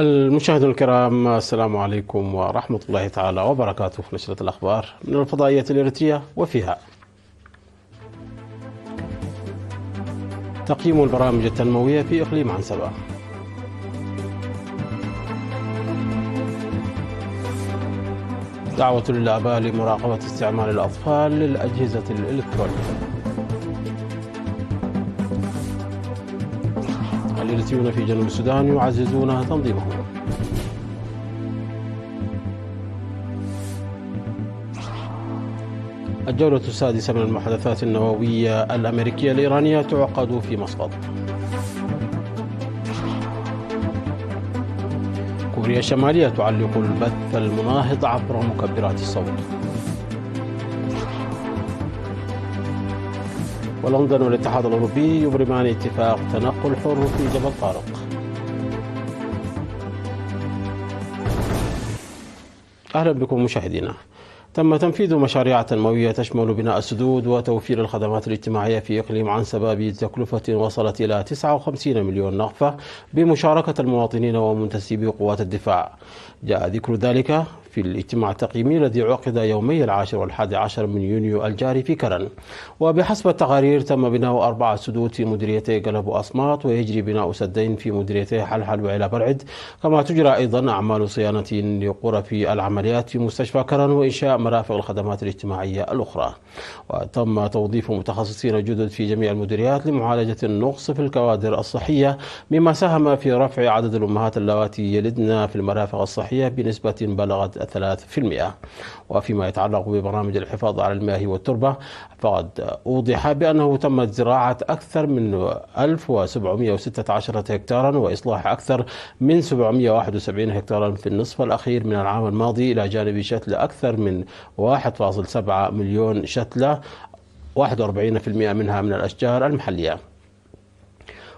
المشاهدون الكرام، السلام عليكم ورحمة الله تعالى وبركاته. نشرة الأخبار من الفضائية الإريترية، وفيها تقييم البرامج التنموية في إقليم عنسبة، دعوة للآباء لمراقبة استعمال الأطفال للأجهزة الإلكترونية. الإريتريون في جنوب السودان يعززون تنظيمهم. الجولة السادسة من المحادثات النووية الأمريكية الإيرانية تعقد في مسقط. كوريا الشمالية تعلق البث المناهض عبر مكبرات الصوت. ولندن والاتحاد الأوروبي يبرمان اتفاق تنقل حر في جبل طارق. أهلا بكم مشاهدينا. تم تنفيذ مشاريع تنموية تشمل بناء السدود وتوفير الخدمات الاجتماعية في إقليم عنسبة بتكلفة وصلت إلى 59 مليون نقفة بمشاركة المواطنين ومنتسبي قوات الدفاع. جاء ذكر ذلك في الاجتماع التقييمي الذي عقد يومي 10 و11 من يونيو الجاري في كرن. وبحسب التقارير تم بناء 4 سدود في مديريتي قلب وأصمات، ويجري بناء سدين في مديريتي حلحل وعلا برعد، كما تجرى أيضا أعمال صيانة لغرف العمليات في مستشفى كرن وإنشاء مرافق الخدمات الاجتماعية الأخرى. وتم توظيف متخصصين جدد في جميع المديريات لمعالجة النقص في الكوادر الصحية، مما ساهم في رفع عدد الأمهات اللواتي يلدن في المرافق الصحية بنسبة بلغت 3%. وفيما يتعلق ببرامج الحفاظ على المياه والتربة، فقد أوضح بأنه تمت زراعة أكثر من 1716 هكتارا وإصلاح أكثر من 771 هكتارا في النصف الأخير من العام الماضي، إلى جانب شتل أكثر من 1.7 مليون شتلة، 41% منها من الأشجار المحلية.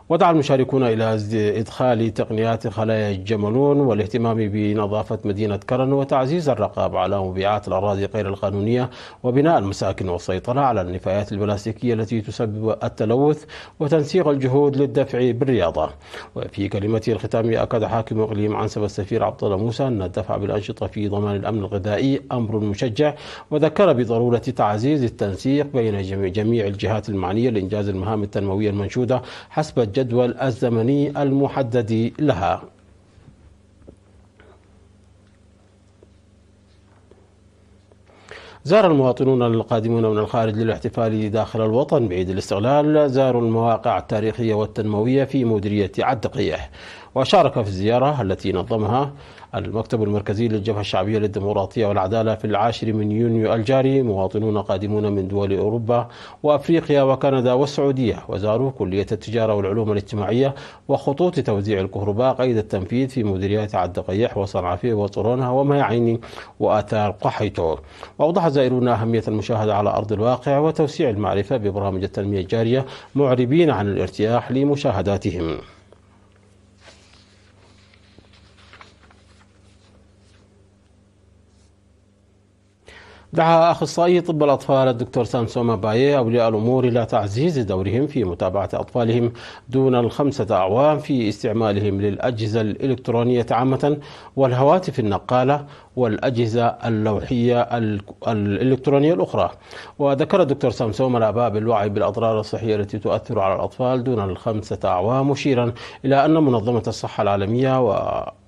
ودعا المشاركون إلى إدخال تقنيات خلايا الجملون والاهتمام بنظافة مدينة كرن وتعزيز الرقابة على مبيعات الأراضي غير القانونية وبناء المساكن والسيطرة على النفايات البلاستيكية التي تسبب التلوث وتنسيق الجهود للدفع بالرياضة. وفي كلمته الختامية أكد حاكم إقليم عنسبة السفير عبد الله موسى أن الدفع بالأنشطة في ضمان الأمن الغذائي أمر مشجع، وذكر بضرورة تعزيز التنسيق بين جميع الجهات المعنية لإنجاز المهام التنموية المنشودة حسب الجدول الزمني المحدد لها. زار المواطنون القادمون من الخارج للاحتفال داخل الوطن بعيد الاستقلال زاروا المواقع التاريخية والتنموية في مديرية عد قيح. وشارك في الزيارة التي نظمها المكتب المركزي للجبهة الشعبية للديمقراطية والعدالة في 10 من يونيو الجاري مواطنون قادمون من دول أوروبا وأفريقيا وكندا والسعودية، وزاروا كلية التجارة والعلوم الاجتماعية وخطوط توزيع الكهرباء قيد التنفيذ في مديريات عد قيح وصنعفيه وطرونها ومياعين وآثار قحيتو. وأوضح الزائرون أهمية المشاهدة على أرض الواقع وتوسيع المعرفة ببرامج التنمية الجارية، معربين عن الارتياح لمشاهداتهم. دعا أخصائي طب الأطفال الدكتور سامسون بايي أولياء الأمور إلى تعزيز دورهم في متابعة أطفالهم دون ال5 أعوام في استعمالهم للأجهزة الإلكترونية عامة والهواتف النقالة والأجهزة اللوحية الإلكترونية الأخرى. وذكر الدكتور سامسون الآباء بالوعي بالأضرار الصحية التي تؤثر على الأطفال دون ال5 أعوام، مشيرا إلى أن منظمة الصحة العالمية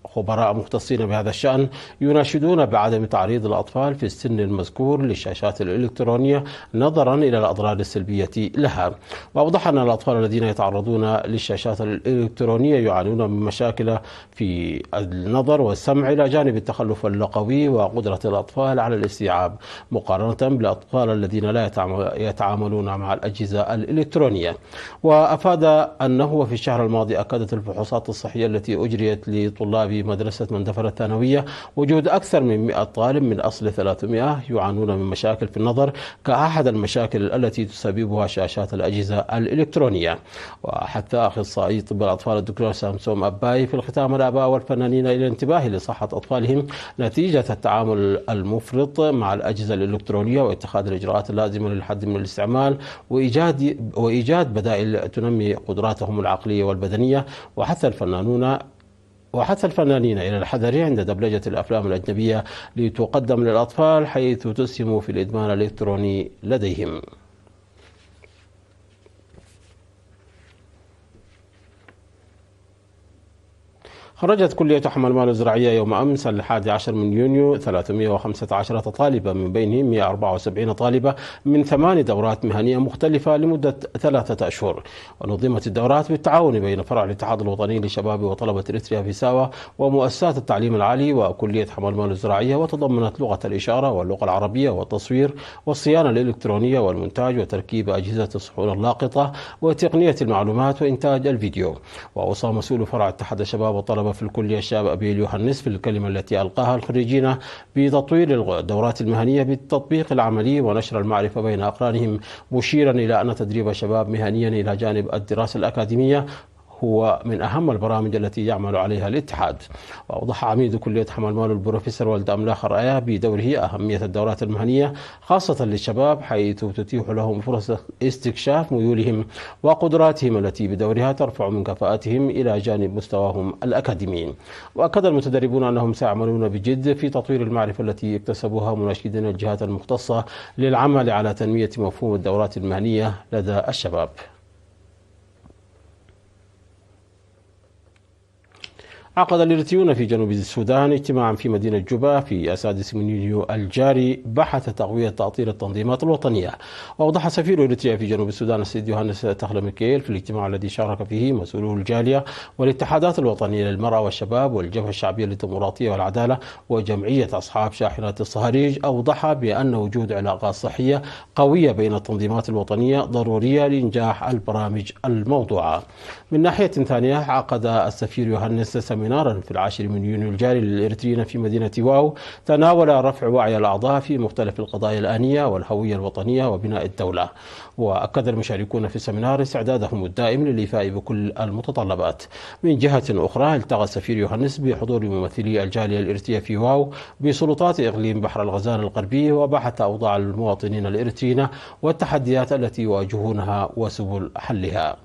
وخبراء مختصين بهذا الشأن يناشدون بعدم تعريض الأطفال في السن المذكور للشاشات الإلكترونية نظرا إلى الأضرار السلبية لها. وأوضح أن الأطفال الذين يتعرضون للشاشات الإلكترونية يعانون من مشاكل في النظر والسمع، إلى جانب التخلف اللغوي وقدرة الأطفال على الاستيعاب، مقارنة بالأطفال الذين لا يتعاملون مع الأجهزة الإلكترونية. وأفاد أنه في الشهر الماضي أكدت الفحوصات الصحية التي أجريت لطلاب مدرسة مندفر الثانوية وجود أكثر من 100 طالب من أصل 300 يعانون من مشاكل في النظر كأحد المشاكل التي تسببها شاشات الأجهزة الإلكترونية. وحث أخصائي طب الأطفال الدكتور سامسون أباي في الختام الآباء والفنانين إلى الانتباه لصحة أطفالهم نتيجة التعامل المفرط مع الأجهزة الإلكترونية واتخاذ الإجراءات اللازمة للحد من الاستعمال وإيجاد بدائل تنمي قدراتهم العقلية والبدنية. وحث الفنانون وحث الفنانين إلى الحذر عند دبلجة الأفلام الأجنبية لتقدم للأطفال حيث تسهم في الإدمان الإلكتروني لديهم. خرجت كلية حمل الزراعية يوم أمس 11 من يونيو 315 طالبا، من بينهم 174 طالبة من 8 دورات مهنية مختلفة لمدة 3 أشهر. ونظمت الدورات بالتعاون بين فرع الاتحاد الوطني لشباب وطلبة إريتريا في ساوا ومؤسسات التعليم العالي وكلية حمل الزراعية، وتضمنت لغة الإشارة واللغة العربية والتصوير والصيانة الإلكترونية والمونتاج وتركيب أجهزة الصحون اللاقطة وتقنية المعلومات وإنتاج الفيديو. وأوصى مسؤول فرع اتحاد الشباب والطلبة في الكلية الشاب أبيل يوحنس في الكلمة التي ألقاها الخريجين بتطوير الدورات المهنية بالتطبيق العملي ونشر المعرفة بين أقرانهم، مشيرا إلى أن تدريب الشباب مهنيا إلى جانب الدراسة الأكاديمية هو من أهم البرامج التي يعمل عليها الاتحاد. وأوضح عميد كلية حمل البروفيسور ولد أملاخ رأيه بدوره أهمية الدورات المهنية خاصة للشباب، حيث تتيح لهم فرص استكشاف ميولهم وقدراتهم التي بدورها ترفع من كفاءتهم إلى جانب مستواهم الأكاديمي. وأكد المتدربون أنهم سيعملون بجد في تطوير المعرفة التي اكتسبوها، مناشدين الجهات المختصة للعمل على تنمية مفهوم الدورات المهنية لدى الشباب. عقد الإريتريون في جنوب السودان اجتماعا في مدينة جوبا في 6 من يونيو الجاري بحث تقوية تأطير التنظيمات الوطنية. وأوضح سفير إريتريا في جنوب السودان السيد يوهانس تخلميكيل في الاجتماع الذي شارك فيه مسؤولو الجالية والاتحادات الوطنية للمرأة والشباب والجبهة الشعبية للديمقراطية والعدالة وجمعية أصحاب شاحنات الصهاريج، أوضح بأن وجود علاقات صحية قوية بين التنظيمات الوطنية ضرورية لإنجاح البرامج الموضوعة. من ناحية ثانية، عقد السفير يوهانس سيمينارا في 10 من يونيو الجاري للإريتريين في مدينة واو تناول رفع وعي الأعضاء في مختلف القضايا الآنية والهوية الوطنية وبناء الدولة. وأكد المشاركون في السمينار استعدادهم الدائم للإيفاء بكل المتطلبات. من جهة أخرى، التقى السفير يوهانس بحضور ممثلي الجالية الإريترية في واو بسلطات إقليم بحر الغزال الغربي، وبحث أوضاع المواطنين الإريتريين والتحديات التي يواجهونها وسبل حلها.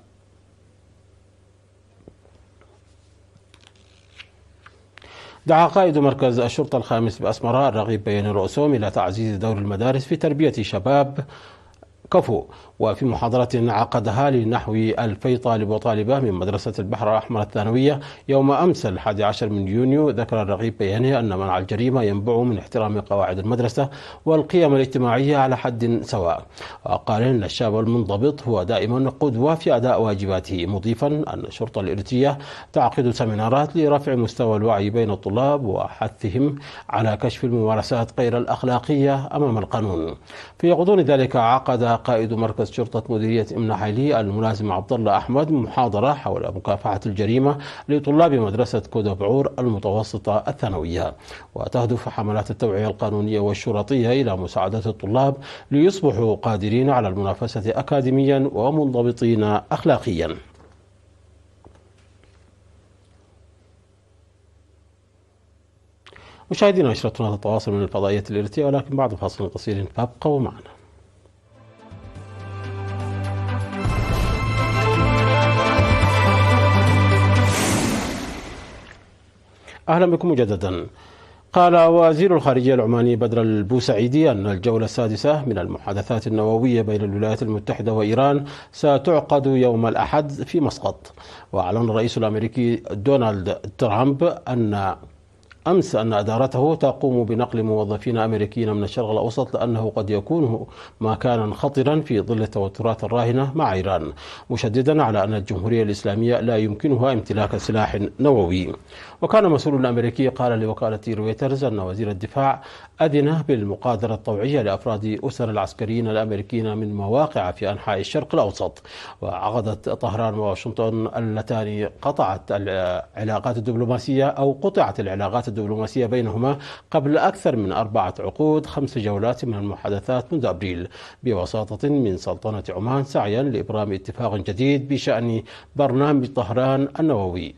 دعا قائد مركز الشرطة الخامس بأسمراء الرغيب بين رؤوسهم إلى تعزيز دور المدارس في تربية شباب كفو. وفي محاضرة عقدها لنحو 1000 طالب وطالبة من مدرسة البحر الأحمر الثانوية يوم أمس 11 من يونيو، ذكر الرغيب بيانه أن منع الجريمة ينبع من احترام قواعد المدرسة والقيم الاجتماعية على حد سواء. وقال إن الشاب المنضبط هو دائما قدوة في أداء واجباته، مضيفا أن الشرطة الإريترية تعقد سمينارات لرفع مستوى الوعي بين الطلاب وحثهم على كشف الممارسات غير الأخلاقية أمام القانون. في غضون ذلك، عقد قائد مركز شرطة مديرية إمنا حيلي الملازم عبد الله أحمد محاضرة حول مكافحة الجريمة لطلاب مدرسة كودا بعور المتوسطة الثانوية. وتهدف حملات التوعية القانونية والشرطية إلى مساعدة الطلاب ليصبحوا قادرين على المنافسة أكاديميا ومنضبطين أخلاقيا. مشاهدينا، نشرتنا تتواصل من الفضائية الإريترية، ولكن بعد فاصل قصير فابقوا معنا. أهلا بكم مجددا. قال وزير الخارجية العماني بدر البوسعيدي أن الجولة السادسة من المحادثات النووية بين الولايات المتحدة وإيران ستعقد يوم الأحد في مسقط. وأعلن الرئيس الأمريكي دونالد ترامب أمس أن إدارته تقوم بنقل موظفين أمريكيين من الشرق الأوسط لأنه قد يكون مكانا خطرا في ظل التوترات الراهنة مع إيران، مشددا على أن الجمهورية الإسلامية لا يمكنها امتلاك سلاح نووي. وكان مسؤول أمريكي قال لوكالة رويترز أن وزير الدفاع أذن بالمقاذرة الطوعية لأفراد أسر العسكريين الأمريكيين من مواقع في أنحاء الشرق الأوسط. وعقدت طهران وواشنطن اللتان قطعت العلاقات الدبلوماسية بينهما قبل أكثر من 4 عقود 5 جولات من المحادثات منذ أبريل بوساطة من سلطنة عمان، سعيا لإبرام اتفاق جديد بشأن برنامج طهران النووي.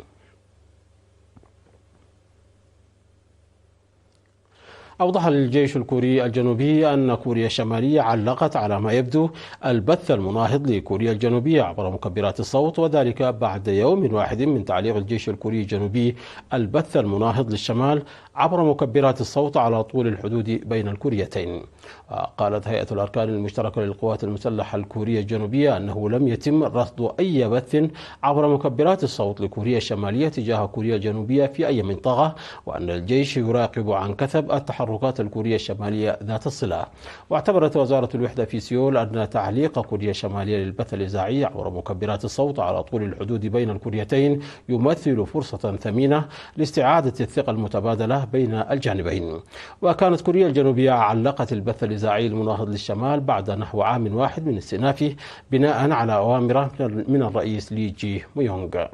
أوضح الجيش الكوري الجنوبي أن كوريا الشمالية علقت على ما يبدو البث المناهض لكوريا الجنوبية عبر مكبرات الصوت، وذلك بعد يوم واحد من تعليق الجيش الكوري الجنوبي البث المناهض للشمال عبر مكبرات الصوت على طول الحدود بين الكوريتين. قالت هيئة الأركان المشتركة للقوات المسلحة الكورية الجنوبية أنه لم يتم رصد أي بث عبر مكبرات الصوت لكوريا الشمالية تجاه كوريا الجنوبية في أي منطقة، وأن الجيش يراقب عن كثب التحركات الكورية الشمالية ذات الصلة. واعتبرت وزارة الوحدة في سيول أن تعليق كوريا الشمالية للبث الإذاعي عبر مكبرات الصوت على طول الحدود بين الكوريتين يمثل فرصة ثمينة لاستعادة الثقة المتبادلة بين الجانبين. وكانت كوريا الجنوبية علقت البث الإذاعي المناهض للشمال بعد نحو عام واحد من استئنافه بناء على أوامر من الرئيس لي جي ميونغ.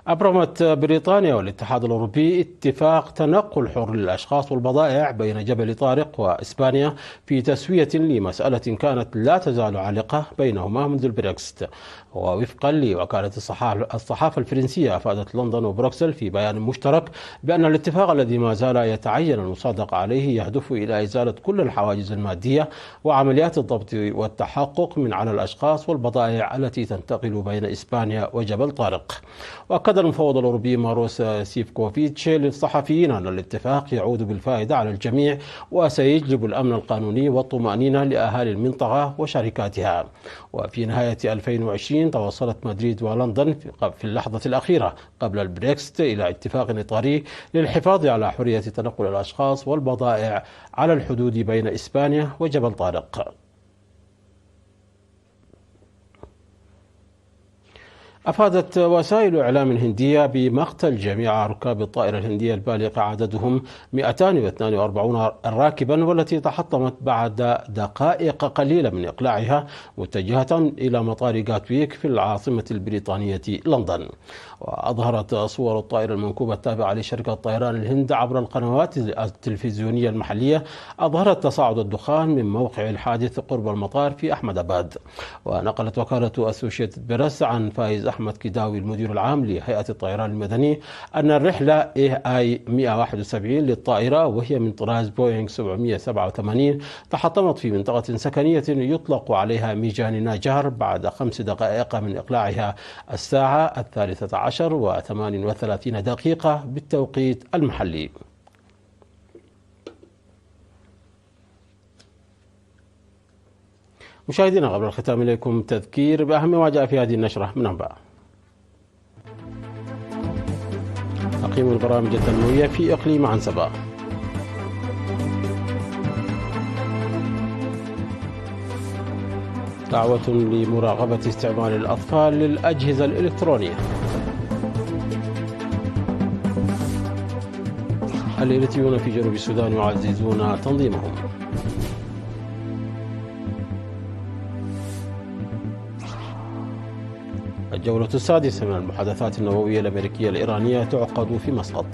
أبرمت بريطانيا والاتحاد الأوروبي اتفاق تنقل حر للأشخاص والبضائع بين جبل طارق وإسبانيا في تسوية لمسألة كانت لا تزال عالقة بينهما منذ البريكسيت. ووفقا لوكالة الصحافة الفرنسية، أفادت لندن وبروكسل في بيان مشترك بأن الاتفاق الذي ما زال يتعين المصادقة عليه يهدف إلى إزالة كل الحواجز المادية وعمليات الضبط والتحقق من على الأشخاص والبضائع التي تنتقل بين إسبانيا وجبل طارق. وأكد المفوض الأوروبي ماروس سيفكوفيتش للصحفيين أن الاتفاق يعود بالفائدة على الجميع وسيجلب الأمن القانوني والطمأنينة لأهالي المنطقة وشركاتها. وفي نهاية 2020 توصلت مدريد ولندن في اللحظة الأخيرة قبل البريكسيت إلى اتفاق إطاري للحفاظ على حرية تنقل الأشخاص والبضائع على الحدود بين إسبانيا وجبل طارق. أفادت وسائل إعلام هندية بمقتل جميع ركاب الطائرة الهندية البالغ عددهم 242 راكبا، والتي تحطمت بعد دقائق قليلة من إقلاعها متجهة إلى مطار غاتويك في العاصمة البريطانية لندن. وأظهرت صور الطائرة المنكوبة التابعة لشركة طيران الهند عبر القنوات التلفزيونية المحلية أظهرت تصاعد الدخان من موقع الحادث قرب المطار في أحمد أباد. ونقلت وكالة أسوشيتد بريس عن فايز أحمد كداوي المدير العام لهيئة الطيران المدني أن الرحلة AI 171 للطائرة، وهي من طراز بوينغ 787، تحطمت في منطقة سكنية يطلق عليها ميجان ناجار بعد 5 دقائق من إقلاعها الساعة 13:38 بالتوقيت المحلي. مشاهدينا، قبل الختام إليكم تذكير بأهم ما جاء في هذه النشرة من أنباء. أقيموا البرامج التنموية في إقليم عنسبة. دعوة لمراقبة استعمال الأطفال للأجهزة الإلكترونية. الإيرتريون في جنوب السودان يعززون تنظيمهم. الجولة السادسة من المحادثات النووية الأمريكية الإيرانية تعقد في مسقط.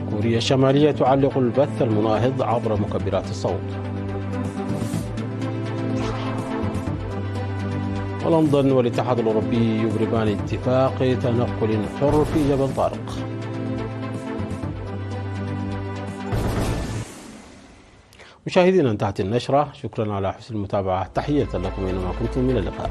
كوريا الشمالية تعلق البث المناهض عبر مكبرات الصوت. ولندن والاتحاد الأوروبي يبرمان اتفاق تنقل حر في جبل طارق. مشاهدينا، انتهت النشرة. شكرا على حسن المتابعة. تحية لكم أينما كنتم، من اللقاء.